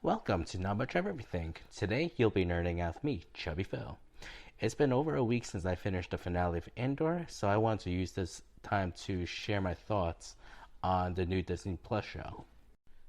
Welcome to Not Much of Everything. Today you'll be nerding out with me, Chubby Phil. It's been over a week since I finished the finale of Andor, so I want to use this time to share my thoughts on the new Disney Plus show.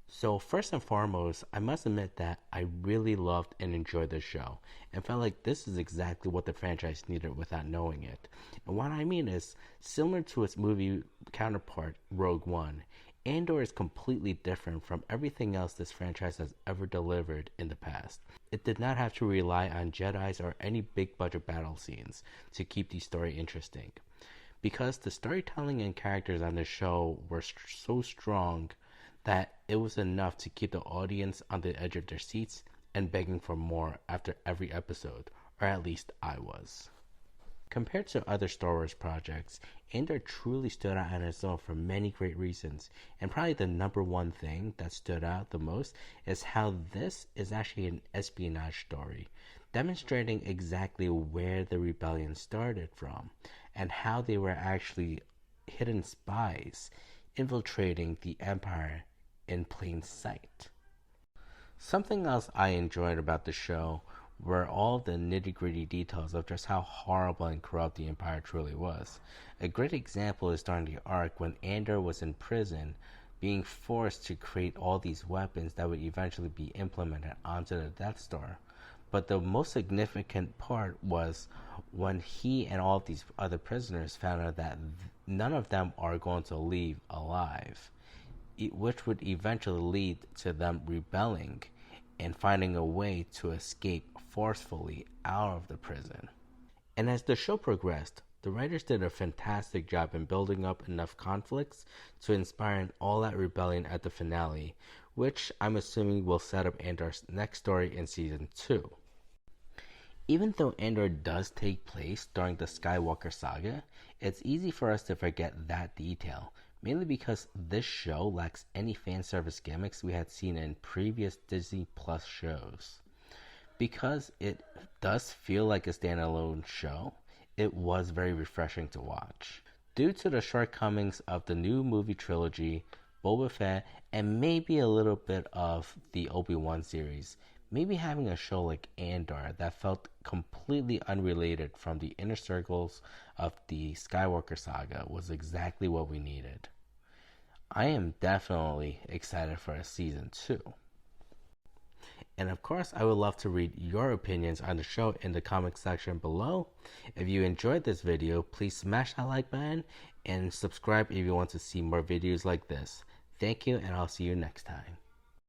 So first and foremost, I must admit that I really loved and enjoyed the show and felt like this is exactly what the franchise needed without knowing it. And what I mean is, similar to its movie counterpart, Rogue One, Andor is completely different from everything else this franchise has ever delivered in the past. It did not have to rely on Jedis or any big budget battle scenes to keep the story interesting. Because the storytelling and characters on the show were so strong that it was enough to keep the audience on the edge of their seats and begging for more after every episode, or at least I was. Compared to other Star Wars projects, Andor truly stood out on its own for many great reasons, and probably the number one thing that stood out the most is how this is actually an espionage story, demonstrating exactly where the rebellion started from, and how they were actually hidden spies infiltrating the Empire in plain sight. Something else I enjoyed about the show were all the nitty gritty details of just how horrible and corrupt the Empire truly was. A great example is during the arc when Andor was in prison, being forced to create all these weapons that would eventually be implemented onto the Death Star. But the most significant part was when he and all of these other prisoners found out that none of them are going to leave alive, which would eventually lead to them rebelling and finding a way to escape forcefully out of the prison. And as the show progressed, the writers did a fantastic job in building up enough conflicts to inspire an all-out rebellion at the finale, which I'm assuming will set up Andor's next story in Season 2. Even though Andor does take place during the Skywalker saga, it's easy for us to forget that detail, mainly because this show lacks any fan service gimmicks we had seen in previous Disney Plus shows. Because it does feel like a standalone show, it was very refreshing to watch. Due to the shortcomings of the new movie trilogy, Boba Fett, and maybe a little bit of the Obi-Wan series, maybe having a show like Andor that felt completely unrelated from the inner circles of the Skywalker saga was exactly what we needed. I am definitely excited for a Season 2. And of course, I would love to read your opinions on the show in the comment section below. If you enjoyed this video, please smash that like button and subscribe if you want to see more videos like this. Thank you, and I'll see you next time.